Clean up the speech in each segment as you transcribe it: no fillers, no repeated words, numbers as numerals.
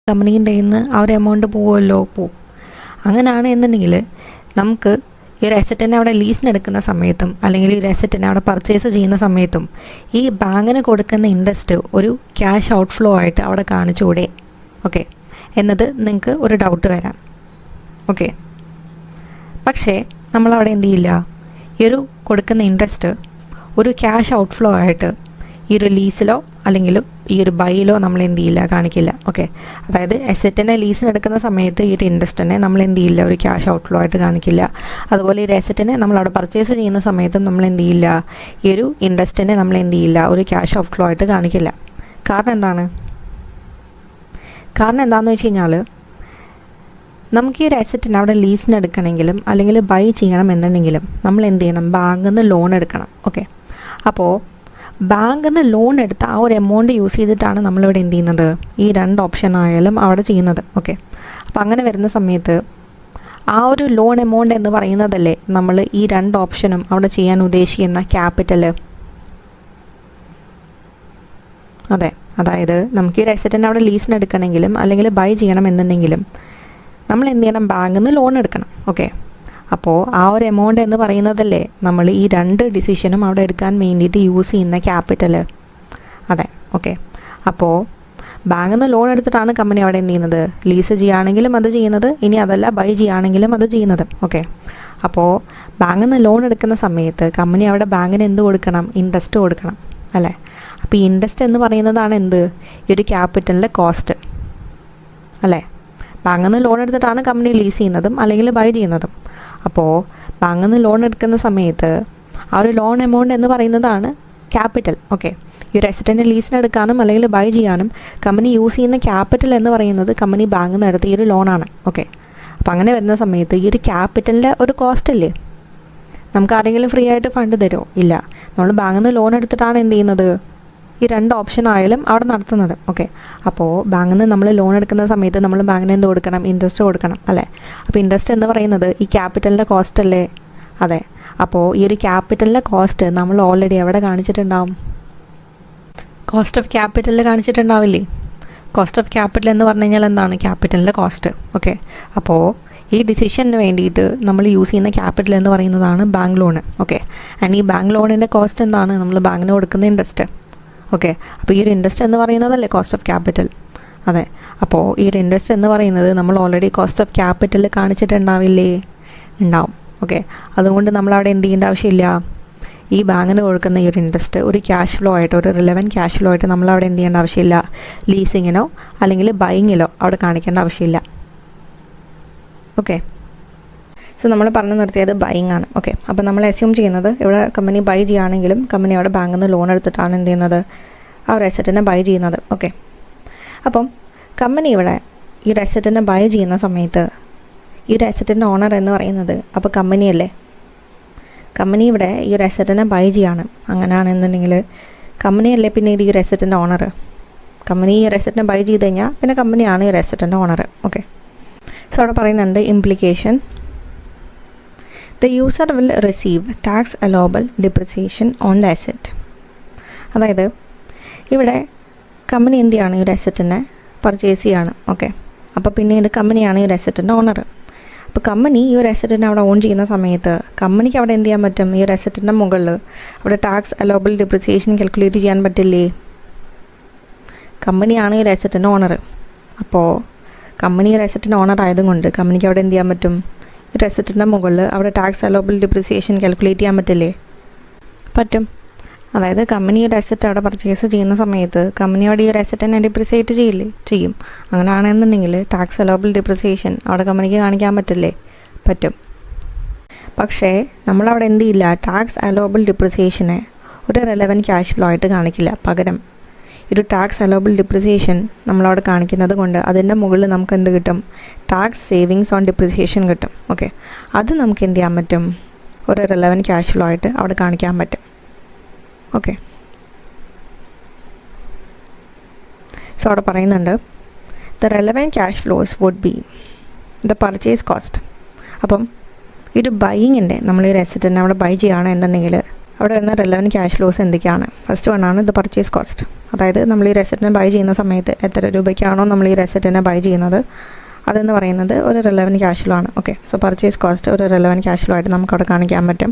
കമ്പനീൻ്റെ കയ്യിൽ നിന്ന് ആ ഒരു എമൗണ്ട് പോവുമല്ലോ, പോവും. അങ്ങനെയാണ് എന്നുണ്ടെങ്കിൽ നമുക്ക് ഈ ഒരു അസറ്റിനെ അവിടെ ലീസിനെടുക്കുന്ന സമയത്തും അല്ലെങ്കിൽ ഈ ഒരു അസറ്റിനെ അവിടെ പർച്ചേസ് ചെയ്യുന്ന സമയത്തും ഈ ബാങ്കിന് കൊടുക്കുന്ന ഇൻട്രസ്റ്റ് ഒരു ക്യാഷ് ഔട്ട്ഫ്ലോ ആയിട്ട് അവിടെ കാണിച്ചുകൂടെ? ഓക്കെ, എന്നത് നിങ്ങൾക്ക് ഒരു ഡൗട്ട് വരാം. ഓക്കെ, പക്ഷേ നമ്മളവിടെ എന്ത് ചെയ്യില്ല, ഈ ഒരു കൊടുക്കുന്ന ഇൻട്രസ്റ്റ് ഒരു ക്യാഷ് ഔട്ട്ഫ്ലോ ആയിട്ട് ഈ ഒരു ലീസിലോ അല്ലെങ്കിൽ ഈ ഒരു ബൈയിലോ നമ്മൾ എന്ത് ചെയ്യില്ല, കാണിക്കില്ല. ഓക്കെ, അതായത് അസറ്റിനെ ലീസിനെടുക്കുന്ന സമയത്ത് ഈ ഒരു ഇൻട്രസ്റ്റിനെ നമ്മൾ എന്ത് ചെയ്യില്ല, ഒരു ക്യാഷ് ഔട്ട്ഫ്ലോ ആയിട്ട് കാണിക്കില്ല. അതുപോലെ ഈ ഒരു അസറ്റിനെ നമ്മളവിടെ പർച്ചേസ് ചെയ്യുന്ന സമയത്തും നമ്മൾ എന്ത് ചെയ്യില്ല, ഈ ഒരു ഇൻട്രസ്റ്റിനെ നമ്മൾ എന്ത് ചെയ്യില്ല, ഒരു ക്യാഷ് ഔട്ട്ഫ്ലോ ആയിട്ട് കാണിക്കില്ല. കാരണം എന്താണെന്ന് വെച്ച് കഴിഞ്ഞാൽ നമുക്ക് ഈ ഒരു അസറ്റിനെ അവിടെ ലീസിനെടുക്കണമെങ്കിലും അല്ലെങ്കിൽ ബൈ ചെയ്യണമെന്നുണ്ടെങ്കിലും നമ്മൾ എന്ത് ചെയ്യണം, ബാങ്കിൽ നിന്ന് ലോൺ എടുക്കണം. ഓക്കെ, അപ്പോൾ ബാങ്കിൽ നിന്ന് ലോൺ എടുത്ത ആ ഒരു എമൗണ്ട് യൂസ് ചെയ്തിട്ടാണ് നമ്മളിവിടെ എന്ത് ചെയ്യുന്നത്, ഈ 2 ഓപ്ഷൻ ആയാലും അവിടെ ചെയ്യുന്നത്. ഓക്കെ, അപ്പോൾ അങ്ങനെ വരുന്ന സമയത്ത് ആ ഒരു ലോൺ എമൗണ്ട് എന്ന് പറയുന്നതല്ലേ നമ്മൾ ഈ 2 ഓപ്ഷനും അവിടെ ചെയ്യാൻ ഉദ്ദേശിക്കുന്ന ക്യാപിറ്റൽ. അതെ, അതായത് നമുക്ക് ഈ ഒരു അസറ്റിനെ അവിടെ ലീസിനെടുക്കണമെങ്കിലും അല്ലെങ്കിൽ ബൈ ചെയ്യണമെന്നുണ്ടെങ്കിലും നമ്മൾ എന്ത് ചെയ്യണം, ബാങ്കിൽ നിന്ന് ലോൺ എടുക്കണം. ഓക്കെ, അപ്പോൾ ആ ഒരു എമൗണ്ട് എന്ന് പറയുന്നതല്ലേ നമ്മൾ ഈ 2 ഡിസിഷനും അവിടെ എടുക്കാൻ വേണ്ടിയിട്ട് യൂസ് ചെയ്യുന്ന ക്യാപിറ്റൽ. അതെ, ഓക്കെ, അപ്പോൾ ബാങ്കിൽ നിന്ന് ലോൺ എടുത്തിട്ടാണ് കമ്പനി അവിടെ എന്ത് ചെയ്യുന്നത്, ലീസ് ചെയ്യുകയാണെങ്കിലും അത് ചെയ്യുന്നത്, ഇനി അതല്ല ബൈ ചെയ്യുകയാണെങ്കിലും അത് ചെയ്യുന്നത്. ഓക്കെ, അപ്പോൾ ബാങ്കിൽ നിന്ന് ലോൺ എടുക്കുന്ന സമയത്ത് കമ്പനി അവിടെ ബാങ്കിന് എന്ത് കൊടുക്കണം, ഇൻട്രസ്റ്റ് കൊടുക്കണം അല്ലേ. അപ്പോൾ ഈ ഇൻട്രസ്റ്റ് എന്ന് പറയുന്നതാണ് എന്ത്, ഈ ഒരു ക്യാപിറ്റലിൻ്റെ കോസ്റ്റ് അല്ലേ. ബാങ്കിൽ നിന്ന് ലോൺ എടുത്തിട്ടാണ് കമ്പനി ലീസ് ചെയ്യുന്നതും അല്ലെങ്കിൽ ബൈ ചെയ്യുന്നതും. അപ്പോൾ ബാങ്കിൽ നിന്ന് ലോൺ എടുക്കുന്ന സമയത്ത് ആ ഒരു ലോൺ എമൗണ്ട് എന്ന് പറയുന്നതാണ് ക്യാപിറ്റൽ. ഓക്കെ, ഈ ഒരു അസറ്റിനെ ലീസിനെടുക്കാനും അല്ലെങ്കിൽ ബൈ ചെയ്യാനും കമ്പനി യൂസ് ചെയ്യുന്ന ക്യാപിറ്റൽ എന്ന് പറയുന്നത് കമ്പനി ബാങ്കിൽ നിന്ന് എടുത്ത ഈ ഒരു ലോണാണ്. ഓക്കെ, അപ്പോൾ അങ്ങനെ വരുന്ന സമയത്ത് ഈ ഒരു ക്യാപിറ്റലിൻ്റെ ഒരു കോസ്റ്റ് അല്ലേ, നമുക്ക് ആരെങ്കിലും ഫ്രീ ആയിട്ട് ഫണ്ട് തരുമോ? ഇല്ല. നമ്മൾ ബാങ്കിൽ നിന്ന് ലോൺ എടുത്തിട്ടാണ് എന്ത് ചെയ്യുന്നത്, ഈ 2 ഓപ്ഷൻ ആയാലും അവിടെ നടത്തുന്നത്. ഓക്കെ, അപ്പോൾ ബാങ്കിൽ നിന്ന് നമ്മൾ ലോൺ എടുക്കുന്ന സമയത്ത് നമ്മൾ ബാങ്കിന് എന്ത് കൊടുക്കണം, ഇൻട്രസ്റ്റ് കൊടുക്കണം അല്ലേ. അപ്പോൾ ഇൻട്രസ്റ്റ് എന്ന് പറയുന്നത് ഈ ക്യാപിറ്റലിൻ്റെ കോസ്റ്റ് അല്ലേ. അതെ, അപ്പോൾ ഈ ഒരു ക്യാപിറ്റലിൻ്റെ കോസ്റ്റ് നമ്മൾ ഓൾറെഡി എവിടെ കാണിച്ചിട്ടുണ്ടാവും, കോസ്റ്റ് ഓഫ് ക്യാപിറ്റലിൽ കാണിച്ചിട്ടുണ്ടാവില്ലേ. കോസ്റ്റ് ഓഫ് ക്യാപിറ്റൽ എന്ന് പറഞ്ഞു കഴിഞ്ഞാൽ എന്താണ്, ക്യാപിറ്റലിൻ്റെ കോസ്റ്റ്. ഓക്കെ, അപ്പോൾ ഈ ഡിസിഷന് വേണ്ടിയിട്ട് നമ്മൾ യൂസ് ചെയ്യുന്ന ക്യാപിറ്റൽ എന്ന് പറയുന്നതാണ് ബാങ്ക് ലോൺ. ഓക്കെ, ആൻഡ് ഈ ബാങ്ക് ലോണിൻ്റെ കോസ്റ്റ് എന്താണ്, നമ്മൾ ബാങ്കിന് കൊടുക്കുന്ന ഇൻട്രസ്റ്റ്. ഓക്കെ, അപ്പോൾ ഈ ഒരു ഇൻട്രസ്റ്റ് എന്ന് പറയുന്നതല്ലേ കോസ്റ്റ് ഓഫ് ക്യാപിറ്റൽ. അതെ, അപ്പോൾ ഈ ഒരു ഇൻട്രസ്റ്റ് എന്ന് പറയുന്നത് നമ്മൾ ഓൾറെഡി കോസ്റ്റ് ഓഫ് ക്യാപിറ്റൽ കാണിച്ചിട്ടുണ്ടാവില്ലേ, ഉണ്ടാവും. ഓക്കെ, അതുകൊണ്ട് നമ്മളവിടെ എന്ത് ചെയ്യേണ്ട ആവശ്യമില്ല, ഈ ബാങ്കിന് കൊടുക്കുന്ന ഈ ഒരു ഇൻട്രസ്റ്റ് ഒരു ക്യാഷ് ഫ്ലോ ആയിട്ട്, ഒരു റിലവൻറ്റ് ക്യാഷ് ഫ്ലോ ആയിട്ട് നമ്മളവിടെ എന്ത് ചെയ്യേണ്ട ആവശ്യമില്ല, ലീസിങ്ങിനോ അല്ലെങ്കിൽ ബൈങ്ങിലോ അവിടെ കാണിക്കേണ്ട ആവശ്യമില്ല. ഓക്കെ, സോ നമ്മൾ പറഞ്ഞു നിർത്തിയത് ബൈയിങ് ആണ്. ഓക്കെ, അപ്പോൾ നമ്മൾ അസ്യൂം ചെയ്യുന്നത് ഇവിടെ കമ്പനി ബൈ ചെയ്യുകയാണെങ്കിലും കമ്പനി അവിടെ ബാങ്കിൽ നിന്ന് ലോൺ എടുത്തിട്ടാണ് എന്ത് ചെയ്യുന്നത്, ആ ഒരു അസറ്റിനെ ബൈ ചെയ്യുന്നത്. ഓക്കെ, അപ്പം കമ്പനി ഇവിടെ ഈ ഒരു അസറ്റിനെ ബൈ ചെയ്യുന്ന സമയത്ത് ഈ ഒരു അസറ്റിൻ്റെ ഓണർ എന്ന് പറയുന്നത് അപ്പോൾ കമ്പനിയല്ലേ. കമ്പനി ഇവിടെ ഈ ഒരു അസറ്റിനെ ബൈ ചെയ്യാണ്. അങ്ങനെയാണെന്നുണ്ടെങ്കിൽ കമ്പനിയല്ലേ പിന്നീട് ഈ ഒരു അസറ്റിൻ്റെ ഓണർ. കമ്പനി ഈ ഒരു അസറ്റിനെ ബൈ ചെയ്ത് കഴിഞ്ഞാൽ പിന്നെ കമ്പനിയാണ് ഈ ഒരു അസറ്റിൻ്റെ ഓണർ. ഓക്കെ, സോ അവിടെ പറയുന്നുണ്ട് implication, the user will receive tax allowable depreciation on the asset. അതായത് ഇവിടെ കമ്പനി എന്ത് ചെയ്യാണ്, ഈ ഒരു അസറ്റിനെ പർച്ചേസ് ചെയ്യാണ്. ഓക്കെ, അപ്പോൾ പിന്നീട് കമ്പനിയാണ് ഈ ഒരു അസറ്റിൻ്റെ ഓണർ. അപ്പോൾ കമ്പനി ഈ ഒരു അസറ്റിനെ അവിടെ ഓൺ ചെയ്യുന്ന സമയത്ത് കമ്പനിക്ക് അവിടെ എന്ത് ചെയ്യാൻ പറ്റും, ഈ ഒരു അസറ്റിൻ്റെ മുകളിൽ അവിടെ ടാക്സ് അലോബിൾ ഡിപ്രിസിയേഷൻ കാൽക്കുലേറ്റ് ചെയ്യാൻ പറ്റില്ലേ. കമ്പനിയാണ് ഈ ഒരു അസറ്റിൻ്റെ ഓണർ. അപ്പോൾ കമ്പനി ഒരു അസറ്റിൻ്റെ ഓണർ ആയതുകൊണ്ട് കമ്പനിക്ക് അവിടെ എന്ത് ചെയ്യാൻ പറ്റും, ഒരു അസറ്റിൻ്റെ മുകളിൽ അവിടെ ടാക്സ് അലോബിൾ ഡിപ്രിസിയേഷൻ കാൽക്കുലേറ്റ് ചെയ്യാൻ പറ്റില്ലേ, പറ്റും. അതായത് കമ്പനി ഒരു അസറ്റ് അവിടെ പർച്ചേസ് ചെയ്യുന്ന സമയത്ത് കമ്പനി അവിടെ ഈ ഒരു അസറ്റിനെ ഡിപ്രിസിയേറ്റ് ചെയ്യും. അങ്ങനെയാണെന്നുണ്ടെങ്കിൽ ടാക്സ് അലോബിൾ ഡിപ്രിസിയേഷൻ അവിടെ കമ്പനിക്ക് കാണിക്കാൻ പറ്റില്ലേ, പറ്റും. പക്ഷേ നമ്മളവിടെ എന്ത് ചെയ്യില്ല, ടാക്സ് അലോബിൾ ഡിപ്രിസിയേഷനെ ഒരു റെലവൻറ്റ് ക്യാഷ് ഫ്ലോ ആയിട്ട് കാണിക്കില്ല. പകരം ഒരു ടാക്സ് അലോബിൾ ഡിപ്രിസിയേഷൻ നമ്മളവിടെ കാണിക്കുന്നത് കൊണ്ട് അതിൻ്റെ മുകളിൽ നമുക്ക് എന്ത് കിട്ടും, ടാക്സ് സേവിങ്സ് ഓൺ ഡിപ്രിസിയേഷൻ കിട്ടും. ഓക്കെ, അത് നമുക്ക് എന്ത് ചെയ്യാൻ പറ്റും, ഒരു റെലവൻറ്റ് ക്യാഷ് ഫ്ലോ ആയിട്ട് അവിടെ കാണിക്കാൻ പറ്റും. ഓക്കെ, സോ അവിടെ പറയുന്നുണ്ട് the relevant cash flows would be the purchase cost. അപ്പം ഈ ഒരു ബൈയിങ്ങിൻ്റെ നമ്മൾ ഈ ഒരു അസറ്റിനെ അവിടെ ബൈ ചെയ്യുകയാണ് എന്നുണ്ടെങ്കിൽ അവിടെ വരുന്ന റെലവൻറ്റ് ക്യാഷ് ഫ്ലോസ് എന്തൊക്കെയാണ്? ഫസ്റ്റ് വണ്ണാണ് ഇത് പർച്ചേസ് കോസ്റ്റ്. അതായത് നമ്മൾ ഈ റെസറ്റിനെ ബൈ ചെയ്യുന്ന സമയത്ത് എത്ര രൂപയ്ക്കാണോ നമ്മൾ ഈ റെസറ്റിനെ ബൈ ചെയ്യുന്നത് അതെന്ന് പറയുന്നത് ഒരു റെലവൻറ്റ് ക്യാഷ് ഫ്ലോ ആണ്. ഓക്കെ, സോ പർച്ചേസ് കോസ്റ്റ് ഒരു റെലവൻറ്റ് ക്യാഷ് ഫ്ലോ ആയിട്ട് നമുക്കവിടെ കാണിക്കാൻ പറ്റും.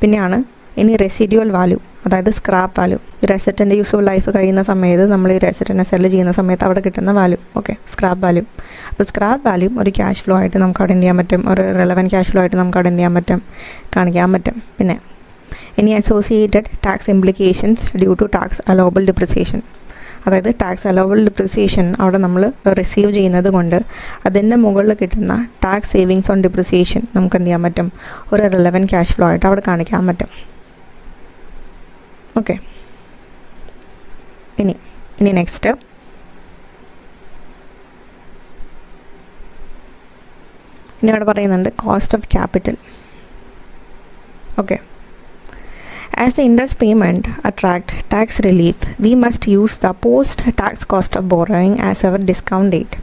പിന്നെയാണ് ഇനി റെസിഡ്യുവൽ വാല്യൂ, അതായത് സ്ക്രാപ്പ് വാല്യൂ. ഈ റെസറ്റിൻ്റെ യൂസ്ഫുൾ ലൈഫ് കഴിയുന്ന സമയത്ത് നമ്മൾ ഈ റെസറ്റിനെ സെല്ല് ചെയ്യുന്ന സമയത്ത് അവിടെ കിട്ടുന്ന വാല്യൂ, ഓക്കെ, സ്ക്രാപ്പ് വാല്യൂ. അപ്പോൾ സ്ക്രാപ്പ് വാല്യൂ ഒരു ക്യാഷ് ഫ്ലോ ആയിട്ട് നമുക്ക് അവിടെ എന്ത് ചെയ്യാൻ പറ്റും? ഒരു റെലവൻറ്റ് ക്യാഷ് ഫ്ലോ ആയിട്ട് നമുക്ക് അവിടെ എന്ത് ചെയ്യാൻ പറ്റും? കാണിക്കാൻ പറ്റും. പിന്നെ ഇനി associated tax implications due to tax allowable depreciation, അതായത് ടാക്സ് അലോവബിൾ ഡിപ്രിസിയേഷൻ അവിടെ നമ്മൾ റിസീവ് ചെയ്യുന്നത് കൊണ്ട് അതിൻ്റെ മുകളിൽ കിട്ടുന്ന ടാക്സ് സേവിങ്സ് ഓൺ ഡിപ്രിസിയേഷൻ നമുക്ക് എന്ത് ചെയ്യാൻ പറ്റും? ഒരു റെലവൻറ്റ് ക്യാഷ് ഫ്ലോ ആയിട്ട് അവിടെ കാണിക്കാൻ പറ്റും. ഓക്കെ, ഇനി നെക്സ്റ്റ് ഇനി അവിടെ പറയുന്നുണ്ട് cost of capital. Okay, as the interest payment attract tax relief, we must use the post-tax cost of borrowing as our discount rate.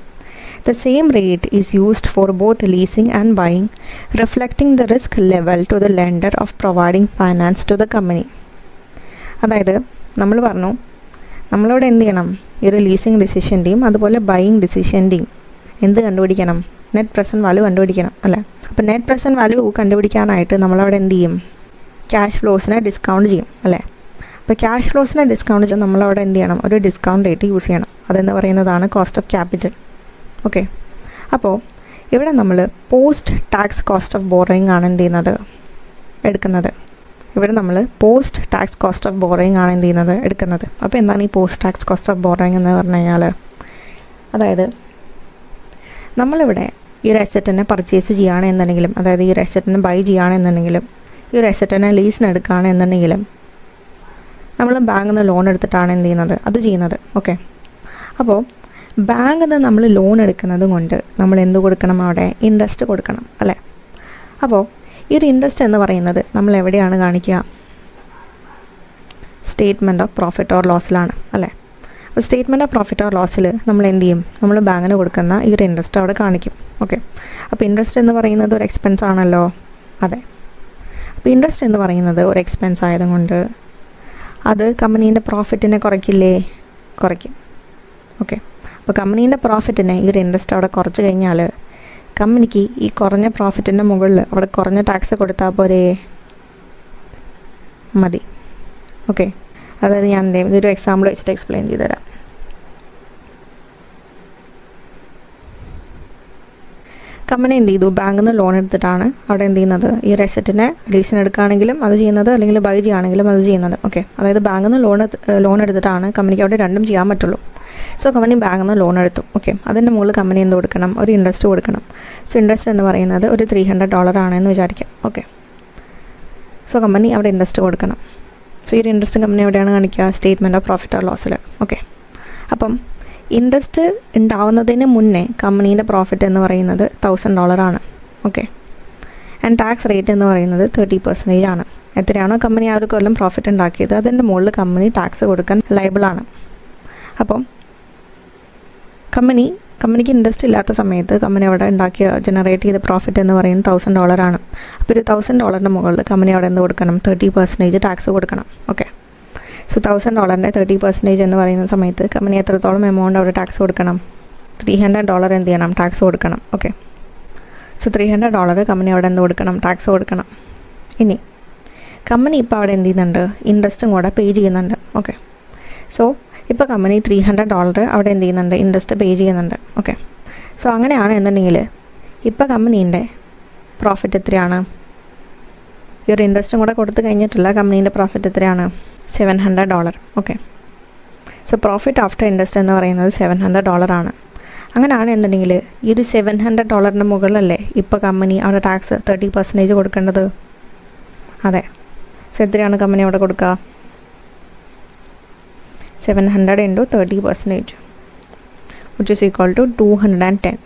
The same rate is used for both leasing and buying, reflecting the risk level to the lender of providing finance to the company. അതായത് നമ്മൾ പറഞ്ഞു നമ്മളോട് എന്ത് ചെയ്യണം? ഈ ഒരു leasing ഡിസിഷൻ്റെയും അതുപോലെ buying ഡിസിഷൻ്റെയും എന്ത് കണ്ടുപിടിക്കണം? നെറ്റ് പ്രസൻറ്റ് വാല്യൂ കണ്ടുപിടിക്കണം അല്ലേ? അപ്പോൾ നെറ്റ് പ്രസൻറ്റ് വാല്യൂ കണ്ടുപിടിക്കാനായിട്ട് നമ്മളവിടെ എന്ത് ചെയ്യും? ക്യാഷ് ഫ്ലോസിനെ ഡിസ്കൗണ്ട് ചെയ്യും അല്ലേ? അപ്പോൾ ക്യാഷ് ഫ്ലോസിനെ ഡിസ്കൗണ്ട് ചെയ്ത് നമ്മളവിടെ എന്ത് ചെയ്യണം? ഒരു ഡിസ്കൗണ്ട് റേറ്റ് യൂസ് ചെയ്യണം. അതെന്ന് പറയുന്നതാണ് കോസ്റ്റ് ഓഫ് ക്യാപിറ്റൽ. ഓക്കെ, അപ്പോൾ ഇവിടെ നമ്മൾ post tax cost of borrowing ആണ് എന്ത് ചെയ്യുന്നത്? എടുക്കുന്നത്. ഇവിടെ നമ്മൾ post tax cost of borrowing ആണ് എന്ത് ചെയ്യുന്നത്? എടുക്കുന്നത്. അപ്പോൾ എന്താണ് ഈ post tax cost of borrowing എന്ന് പറഞ്ഞു കഴിഞ്ഞാൽ, അതായത് നമ്മളിവിടെ ഈ ഒരു അസറ്റിനെ പർച്ചേസ് ചെയ്യുകയാണെന്നുണ്ടെങ്കിലും, അതായത് ഈ ഒരു അസറ്റിനെ ബൈ ചെയ്യുകയാണെന്നുണ്ടെങ്കിലും, ഈ ഒരു അസറ്റിനെ ലീസിന് എടുക്കുകയാണെന്നുണ്ടെങ്കിലും നമ്മൾ ബാങ്കിൽ നിന്ന് ലോൺ എടുത്തിട്ടാണ് എന്ത് ചെയ്യുന്നത്? അത് ചെയ്യുന്നത്. ഓക്കെ, അപ്പോൾ ബാങ്കിൽ നിന്ന് നമ്മൾ ലോൺ എടുക്കുന്നത് കൊണ്ട് നമ്മൾ എന്ത് കൊടുക്കണം? അവിടെ ഇൻട്രസ്റ്റ് കൊടുക്കണം അല്ലേ? അപ്പോൾ ഈ ഒരു ഇൻട്രസ്റ്റ് എന്ന് പറയുന്നത് നമ്മൾ എവിടെയാണ് കാണിക്കുക? സ്റ്റേറ്റ്മെൻറ്റ് ഓഫ് പ്രോഫിറ്റ് ഓർ ലോസിലാണ് അല്ലേ? അപ്പോൾ സ്റ്റേറ്റ്മെൻറ്റ് ഓഫ് പ്രോഫിറ്റ് ഓർ ലോസിൽ നമ്മൾ എന്ത് ചെയ്യും? നമ്മൾ ബാങ്കിന് കൊടുക്കുന്ന ഈ ഒരു ഇൻട്രസ്റ്റ് അവിടെ കാണിക്കും. ഓക്കെ, അപ്പോൾ ഇൻട്രസ്റ്റ് എന്ന് പറയുന്നത് ഒരു എക്സ്പെൻസ് ആണല്ലോ. അതെ, അപ്പോൾ ഇൻട്രസ്റ്റ് എന്ന് പറയുന്നത് ഒരു എക്സ്പെൻസ് ആയതുകൊണ്ട് അത് കമ്പനീൻ്റെ പ്രോഫിറ്റിനെ കുറയ്ക്കില്ലേ? കുറയ്ക്കും. ഓക്കെ, അപ്പോൾ കമ്പനീൻ്റെ പ്രോഫിറ്റിനെ ഈ ഒരു ഇൻട്രസ്റ്റ് അവിടെ കുറച്ച് കഴിഞ്ഞാൽ കമ്പനിക്ക് ഈ കുറഞ്ഞ പ്രോഫിറ്റിൻ്റെ മുകളിൽ അവിടെ കുറഞ്ഞ ടാക്സ് കൊടുത്താൽ പോരെ? മതി. ഓക്കെ, അതായത് ഞാൻ എന്ത് ചെയ്യും? ഇതൊരു എക്സാമ്പിൾ വെച്ചിട്ട് എക്സ്പ്ലെയിൻ ചെയ്ത് തരാം. കമ്പനി എന്ത് ചെയ്തു? ബാങ്കിൽ നിന്ന് ലോൺ എടുത്തിട്ടാണ് അവിടെ എന്ത് ചെയ്യുന്നത്? ഈ ഒരു അസറ്റിനെ ലീസിന് എടുക്കുകയാണെങ്കിലും അത് ചെയ്യുന്നത്, അല്ലെങ്കിൽ ബൈ ചെയ്യുകയാണെങ്കിലും അത് ചെയ്യുന്നത്. ഓക്കെ, അതായത് ബാങ്കിൽ നിന്ന് ലോൺ എടുത്തിട്ടാണ് കമ്പനിക്ക് അവിടെ രണ്ടും ചെയ്യാൻ പറ്റുള്ളൂ. സോ കമ്പനി ബാങ്കിൽ നിന്ന് ലോൺ എടുത്തു. ഓക്കെ, അതിൻ്റെ മുകളിൽ കമ്പനി എന്ത് കൊടുക്കണം? ഒരു ഇൻട്രസ്റ്റ് കൊടുക്കണം. സോ ഇൻട്രസ്റ്റ് എന്ന് പറയുന്നത് ഒരു $300 ആണെന്ന് വിചാരിക്കാം. ഓക്കെ, സോ കമ്പനി അവിടെ ഇൻട്രസ്റ്റ് കൊടുക്കണം. സോ ഈ ഒരു ഇൻട്രസ്റ്റ് കമ്പനി എവിടെയാണ് കാണിക്കുക? സ്റ്റേറ്റ്മെൻറ്റ് ഓഫ് പ്രോഫിറ്റ് ഓർ ലോസിൽ. ഓക്കെ, അപ്പം ഇൻട്രസ്റ്റ് ഉണ്ടാവുന്നതിന് മുന്നേ കമ്പനീൻ്റെ പ്രോഫിറ്റ് എന്ന് പറയുന്നത് $1000 ആണ്. ഓക്കെ, ആൻഡ് ടാക്സ് റേറ്റ് എന്ന് പറയുന്നത് 30% ആണ്. എത്രയാണോ കമ്പനി ആ ഒരു കൊല്ലം പ്രോഫിറ്റ് ഉണ്ടാക്കിയത് അതിൻ്റെ മുകളിൽ കമ്പനി ടാക്സ് കൊടുക്കാൻ ലയബിളാണ്. അപ്പം കമ്പനിക്ക് ഇൻട്രസ്റ്റ് ഇല്ലാത്ത സമയത്ത് കമ്പനി അവിടെ ജനറേറ്റ് ചെയ്ത പ്രോഫിറ്റ് എന്ന് പറയുന്നത് $1000 ആണ്. അപ്പോൾ ഒരു $1000 മുകളിൽ കമ്പനി അവിടെ എന്ത് കൊടുക്കണം? 30% ടാക്സ് കൊടുക്കണം. ഓക്കെ, സോ $1000 30% എന്ന് പറയുന്ന സമയത്ത് കമ്പനി എത്രത്തോളം എമൗണ്ട് അവിടെ ടാക്സ് കൊടുക്കണം? $300 എന്ത് ചെയ്യണം? ടാക്സ് കൊടുക്കണം. ഓക്കെ, സോ $300 കമ്പനി അവിടെ എന്ത് കൊടുക്കണം? ടാക്സ് കൊടുക്കണം. ഇനി കമ്പനി ഇപ്പോൾ അവിടെ എന്ത് ചെയ്യുന്നുണ്ട്? ഇൻട്രസ്റ്റും കൂടെ പേ ചെയ്യുന്നുണ്ട്. ഓക്കെ, സോ ഇപ്പോൾ കമ്പനി $300 അവിടെ എന്ത് ചെയ്യുന്നുണ്ട്? ഇൻട്രസ്റ്റ് പേ ചെയ്യുന്നുണ്ട്. ഓക്കെ, സോ അങ്ങനെയാണ് എന്നുണ്ടെങ്കിൽ ഇപ്പോൾ കമ്പനീൻ്റെ പ്രോഫിറ്റ് എത്രയാണ്? ഈ ഒരു ഇൻട്രസ്റ്റും കൂടെ കൊടുത്തു കഴിഞ്ഞിട്ടുള്ള കമ്പനീൻ്റെ പ്രോഫിറ്റ് എത്രയാണ്? $700. Okay, so profit after interest എന്ന് പറയുന്നത് $700 ആണ്. അങ്ങനെയാണ് എന്നുണ്ടെങ്കിൽ ഈ ഒരു $700 മുകളിലല്ലേ ഇപ്പോൾ കമ്പനി അവിടെ ടാക്സ് 30% കൊടുക്കേണ്ടത്? അതെ, സോ എത്രയാണ് കമ്പനി അവിടെ കൊടുക്കുക? 700 into 30%, which is equal to 210.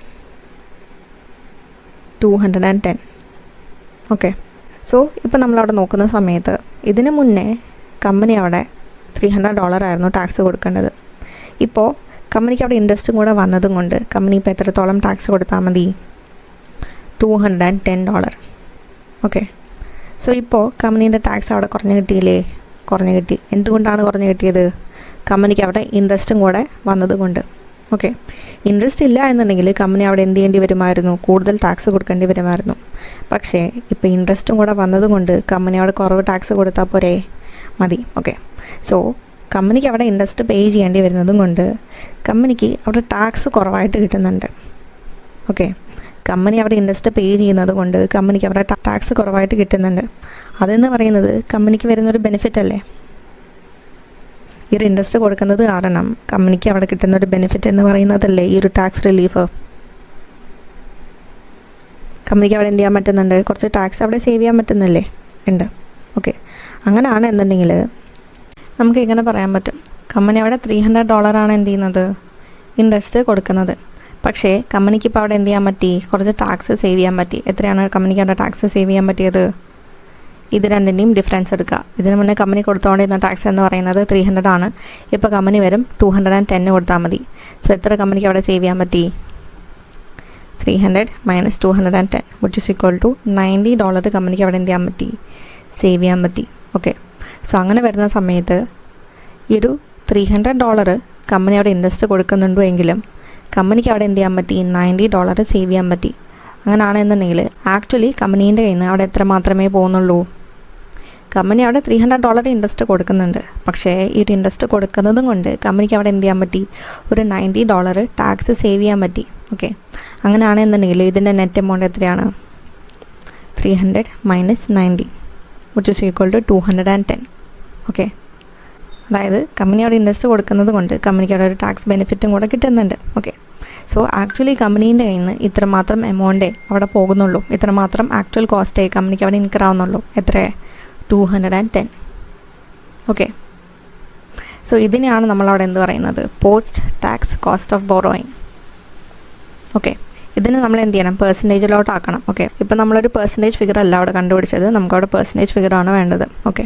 Okay, so ഇപ്പോൾ നമ്മളവിടെ നോക്കുന്ന സമയത്ത് ഇതിന് മുന്നേ കമ്പനി അവിടെ $300 ആയിരുന്നു ടാക്സ് കൊടുക്കേണ്ടത്. ഇപ്പോൾ കമ്പനിക്ക് അവിടെ ഇൻട്രസ്റ്റും കൂടെ വന്നതും കൊണ്ട് കമ്പനി ഇപ്പോൾ എത്രത്തോളം ടാക്സ് കൊടുത്താൽ മതി? $210. ഓക്കെ, സോ ഇപ്പോൾ കമ്പനീൻ്റെ ടാക്സ് അവിടെ കുറഞ്ഞ് കിട്ടിയില്ലേ? കുറഞ്ഞ് കിട്ടി. എന്തുകൊണ്ടാണ് കുറഞ്ഞ് കിട്ടിയത്? കമ്പനിക്ക് അവിടെ ഇൻട്രസ്റ്റും കൂടെ വന്നതുകൊണ്ട്. ഓക്കെ, ഇൻട്രസ്റ്റ് ഇല്ല എന്നുണ്ടെങ്കിൽ കമ്പനി അവിടെ എന്ത് ചെയ്യേണ്ടി വരുമായിരുന്നു? കൂടുതൽ ടാക്സ് കൊടുക്കേണ്ടി വരുമായിരുന്നു. പക്ഷേ ഇപ്പോൾ ഇൻട്രസ്റ്റും കൂടെ വന്നതുകൊണ്ട് കമ്പനി അവിടെ കുറവ് ടാക്സ് കൊടുത്താൽ പോരെ? മതി. ഓക്കെ, സോ കമ്പനിക്ക് അവിടെ ഇൻട്രസ്റ്റ് പേ ചെയ്യേണ്ടി വരുന്നതും കൊണ്ട് കമ്പനിക്ക് അവിടെ ടാക്സ് കുറവായിട്ട് കിട്ടുന്നുണ്ട്. ഓക്കെ, കമ്പനി അവിടെ ഇൻട്രസ്റ്റ് പേ ചെയ്യുന്നത് കൊണ്ട് കമ്പനിക്ക് അവിടെ ടാക്സ് കുറവായിട്ട് കിട്ടുന്നുണ്ട്. അതെന്ന് പറയുന്നത് കമ്പനിക്ക് വരുന്നൊരു ബെനിഫിറ്റ് അല്ലേ? ഈ ഒരു ഇൻട്രസ്റ്റ് കൊടുക്കുന്നത് കാരണം കമ്പനിക്ക് അവിടെ കിട്ടുന്നൊരു ബെനിഫിറ്റ് എന്ന് പറയുന്നതല്ലേ ഈ ഒരു ടാക്സ് റിലീഫ്. കമ്പനിക്ക് അവിടെ എന്ത് ചെയ്യാൻ പറ്റുന്നുണ്ട്? കുറച്ച് ടാക്സ് അവിടെ സേവ് ചെയ്യാൻ പറ്റുന്നില്ലേ? ഉണ്ട്. ഓക്കെ, അങ്ങനെയാണ് എന്നുണ്ടെങ്കിൽ നമുക്ക് ഇങ്ങനെ പറയാൻ പറ്റും, കമ്പനി അവിടെ $300 എന്ത് ചെയ്യുന്നത്? ഇൻട്രസ്റ്റ് കൊടുക്കുന്നത്. പക്ഷേ കമ്പനിക്ക് ഇപ്പോൾ അവിടെ എന്ത് ചെയ്യാൻ പറ്റി? കുറച്ച് ടാക്സ് സേവ് ചെയ്യാൻ പറ്റി. എത്രയാണ് കമ്പനിക്ക് അവിടെ ടാക്സ് സേവ് ചെയ്യാൻ പറ്റിയത്? ഇത് രണ്ടിൻ്റെയും ഡിഫറൻസ് എടുക്കുക. ഇതിന് മുന്നേ കമ്പനി കൊടുത്തുകൊണ്ടിരുന്ന ടാക്സ് എന്ന് പറയുന്നത് 300 ആണ്. ഇപ്പോൾ കമ്പനി വരും 210 കൊടുത്താൽ മതി. സോ എത്ര കമ്പനിക്ക് അവിടെ സേവ് ചെയ്യാൻ പറ്റി? 300 - 210 which is equal to $90 കമ്പനിക്ക് അവിടെ എന്ത് ചെയ്യാൻ പറ്റി? സേവ് ചെയ്യാൻ പറ്റി. ഓക്കെ, സോ അങ്ങനെ വരുന്ന സമയത്ത് ഈ ഒരു $300 കമ്പനി അവിടെ ഇൻട്രസ്റ്റ് കൊടുക്കുന്നുണ്ടോ എങ്കിലും കമ്പനിക്ക് അവിടെ എന്ത് ചെയ്യാൻ പറ്റി? $90 സേവ് ചെയ്യാൻ പറ്റി. അങ്ങനെയാണെന്നുണ്ടെങ്കിൽ ആക്ച്വലി കമ്പനീൻ്റെ കയ്യിൽ നിന്ന് അവിടെ എത്ര മാത്രമേ പോകുന്നുള്ളൂ? കമ്പനി അവിടെ $300 ഇൻട്രസ്റ്റ് കൊടുക്കുന്നുണ്ട്. പക്ഷേ ഈ ഒരു ഇൻട്രസ്റ്റ് കൊടുക്കുന്നതും കൊണ്ട് കമ്പനിക്ക് അവിടെ എന്ത് ചെയ്യാൻ പറ്റി? ഒരു $90 ടാക്സ് സേവ് ചെയ്യാൻ പറ്റി. ഓക്കെ, അങ്ങനെയാണെന്നുണ്ടെങ്കിൽ ഇതിൻ്റെ നെറ്റ് എമൗണ്ട് എത്രയാണ്? 300 - 90 which is equal to 210. Okay, അതായത് കമ്പനി അവിടെ ഇൻട്രസ്റ്റ് കൊടുക്കുന്നത് കൊണ്ട് കമ്പനിക്ക് അവിടെ ഒരു ടാക്സ് ബെനിഫിറ്റും കൂടെ കിട്ടുന്നുണ്ട്. ഓക്കെ, സോ ആക്ച്വലി കമ്പനീൻ്റെ കയ്യിൽ നിന്ന് ഇത്രമാത്രം എമൗണ്ടേ അവിടെ പോകുന്നുള്ളൂ. ഇത്രമാത്രം ആക്ച്വൽ കോസ്റ്റേ കമ്പനിക്ക് അവിടെ ഇൻകർ ആവുന്നുള്ളൂ. എത്ര? 210. ഓക്കെ, സോ ഇതിനെയാണ് നമ്മളവിടെ എന്ത് പറയുന്നത്? Post tax cost of borrowing. Okay, ഇതിന് നമ്മൾ എന്ത് ചെയ്യണം? പെർസെൻറ്റേജിലോട്ട് ആക്കണം. ഓക്കെ, ഇപ്പം നമ്മളൊരു പെർസെൻറ്റേജ് ഫിഗർ അല്ല അവിടെ കണ്ടുപിടിച്ചത്, നമുക്കവിടെ പെർസെൻറ്റേജ് ഫിഗറാണ് വേണ്ടത്. ഓക്കെ,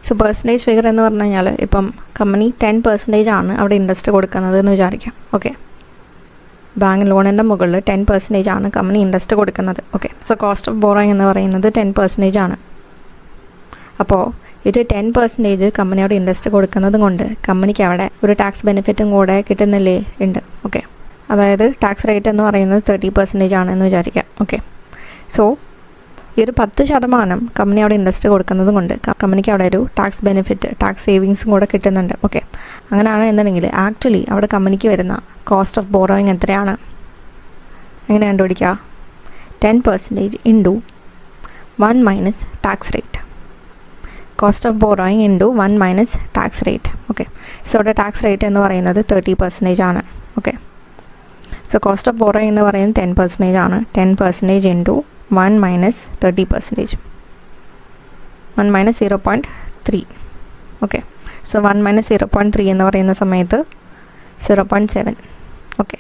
സോ പെർസെൻറ്റേജ് ഫിഗർ എന്ന് പറഞ്ഞു കഴിഞ്ഞാൽ ഇപ്പം കമ്പനി 10% ആണ് അവിടെ ഇൻട്രസ്റ്റ് കൊടുക്കുന്നത് എന്ന് വിചാരിക്കാം. ഓക്കെ, ബാങ്ക് ലോണിൻ്റെ മുകളിൽ 10% ആണ് കമ്പനി ഇൻട്രസ്റ്റ് കൊടുക്കുന്നത്. Okay, so cost of borrowing എന്ന് പറയുന്നത് 10% ആണ്. അപ്പോൾ ഒരു 10% കമ്പനി അവിടെ ഇൻട്രസ്റ്റ് കൊടുക്കുന്നത് കൊണ്ട് കമ്പനിക്ക് അവിടെ ഒരു ടാക്സ് ബെനിഫിറ്റും കൂടെ കിട്ടുന്നില്ലേ? ഉണ്ട്. ഓക്കെ, അതായത് ടാക്സ് റേറ്റ് എന്ന് പറയുന്നത് 30% ആണെന്ന് വിചാരിക്കാം. ഓക്കെ, സോ ഈ ഒരു 10% കമ്പനി അവിടെ ഇൻട്രസ്റ്റ് കൊടുക്കുന്നത് കൊണ്ട് കമ്പനിക്ക് അവിടെ ഒരു ടാക്സ് ബെനിഫിറ്റ്, ടാക്സ് സേവിങ്സും കൂടെ കിട്ടുന്നുണ്ട്. ഓക്കെ, അങ്ങനെയാണ് എന്നുണ്ടെങ്കിൽ ആക്ച്വലി അവിടെ കമ്പനിക്ക് വരുന്ന കോസ്റ്റ് ഓഫ് ബോറോയിങ് എത്രയാണ്? എങ്ങനെ കണ്ടുപിടിക്കുക? 10% into 1 - tax rate. Cost of borrowing into 1 - tax rate. Okay, so അവിടെ ടാക്സ് റേറ്റ് എന്ന് പറയുന്നത് 30% ആണ്. Okay, so cost of borrowing എന്ന് പറയുന്നത് 10% ആണ്. 10% ഇൻറ്റു 1 - 30%. 1 - 0.3. ഓക്കെ, സോ 1 - 0.3 എന്ന് പറയുന്ന സമയത്ത് 0.7. Okay,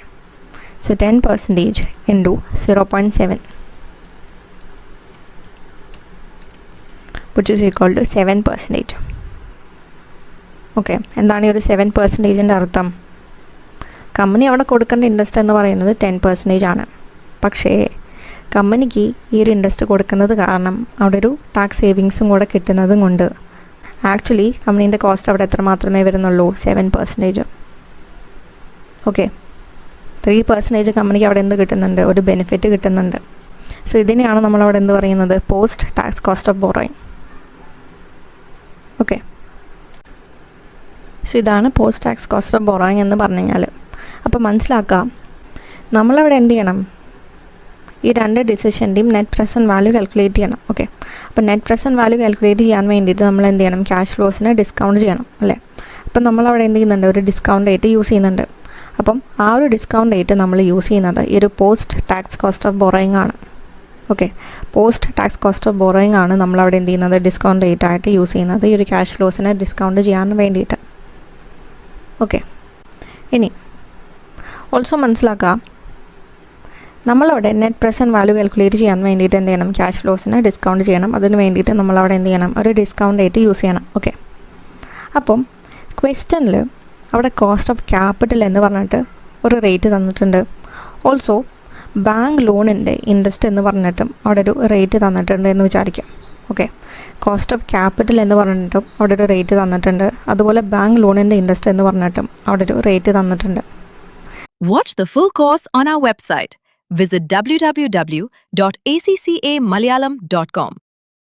so 10% into 0.7 which is equal to 7%. Okay, എന്താണ് ഈ ഒരു 7%ൻ്റെ അർത്ഥം? കമ്പനി അവിടെ കൊടുക്കേണ്ട ഇൻട്രസ്റ്റ് എന്ന് പറയുന്നത് 10% ആണ്. പക്ഷേ കമ്പനിക്ക് ഈ ഒരു ഇൻട്രസ്റ്റ് കൊടുക്കുന്നത് കാരണം അവിടെ ഒരു ടാക്സ് സേവിങ്സും കൂടെ കിട്ടുന്നതും കൊണ്ട് ആക്ച്വലി കമ്പനീൻ്റെ കോസ്റ്റ് അവിടെ എത്ര മാത്രമേ വരുന്നുള്ളൂ? 7%. ഓക്കെ, 3% കമ്പനിക്ക് അവിടെ എന്ത് കിട്ടുന്നുണ്ട്? ഒരു ബെനിഫിറ്റ് കിട്ടുന്നുണ്ട്. സോ ഇതിനെയാണ് നമ്മളവിടെ എന്ത് പറയുന്നത്? Post tax cost of borrowing. Okay, so ഇതാണ് post tax cost of borrowing എന്ന് പറഞ്ഞു കഴിഞ്ഞാൽ. അപ്പോൾ മനസ്സിലാക്കാം, നമ്മളവിടെ എന്ത് ചെയ്യണം? ഈ രണ്ട് ഡിസിഷൻ്റെയും നെറ്റ് പ്രസൻറ്റ് വാല്യൂ കാൽക്കുലേറ്റ് ചെയ്യണം. ഓക്കെ, അപ്പോൾ നെറ്റ് പ്രസൻറ്റ് വാല്യൂ കാൽക്കുലേറ്റ് ചെയ്യാൻ വേണ്ടിയിട്ട് നമ്മൾ എന്ത് ചെയ്യണം? ക്യാഷ് ഫ്ലോസിനെ ഡിസ്കൗണ്ട് ചെയ്യണം അല്ലേ? അപ്പം നമ്മളവിടെ എന്ത് ചെയ്യുന്നുണ്ട്? ഒരു ഡിസ്കൗണ്ട് റേറ്റ് യൂസ് ചെയ്യുന്നുണ്ട്. അപ്പം ആ ഒരു ഡിസ്കൗണ്ട് റേറ്റ് നമ്മൾ യൂസ് ചെയ്യുന്നത് ഈ ഒരു post tax cost of borrowing ആണ്. Okay, post tax cost of borrowing ആണ് നമ്മളവിടെ എന്ത് ചെയ്യുന്നത്? ഡിസ്കൗണ്ട് റേറ്റ് ആയിട്ട് യൂസ് ചെയ്യുന്നത് ഈ ഒരു ക്യാഷ് ഫ്ലോസിനെ ഡിസ്കൗണ്ട് ചെയ്യാൻ വേണ്ടിയിട്ട്. ഓക്കെ, ഇനി ഓൾസോ മനസ്സിലാക്കാം, നമ്മളവിടെ നെറ്റ് പ്രസൻറ്റ് വാല്യൂ കാൽക്കുലേറ്റ് ചെയ്യാൻ വേണ്ടിയിട്ട് എന്ത് ചെയ്യണം? ക്യാഷ് ഫ്ലോസിനെ ഡിസ്കൗണ്ട് ചെയ്യണം. അതിന് വേണ്ടിയിട്ട് നമ്മളവിടെ എന്ത് ചെയ്യണം? ഒരു ഡിസ്കൗണ്ട് റേറ്റ് യൂസ് ചെയ്യണം. ഓക്കെ, അപ്പം ക്വസ്റ്റനിൽ അവിടെ കോസ്റ്റ് ഓഫ് ക്യാപിറ്റൽ എന്ന് പറഞ്ഞിട്ട് ഒരു റേറ്റ് തന്നിട്ടുണ്ട്. ഓൾസോ ബാങ്ക് ലോണിൻ്റെ ഇൻട്രസ്റ്റ് എന്ന് പറഞ്ഞിട്ടും അവിടെ ഒരു റേറ്റ് തന്നിട്ടുണ്ട് എന്ന് വിചാരിക്കാം. ഓക്കെ. കോസ്റ്റ് ഓഫ് ക്യാപിറ്റൽ എന്ന് പറഞ്ഞിട്ടും അവിടെ ഒരു റേറ്റ് തന്നിട്ടുണ്ട്. അതുപോലെ ബാങ്ക് ലോണിൻ്റെ ഇൻട്രസ്റ്റ് എന്ന് പറഞ്ഞിട്ടും അവിടെ ഒരു റേറ്റ് തന്നിട്ടുണ്ട്. Watch the full course on our website. Visit www.accamalayalam.com.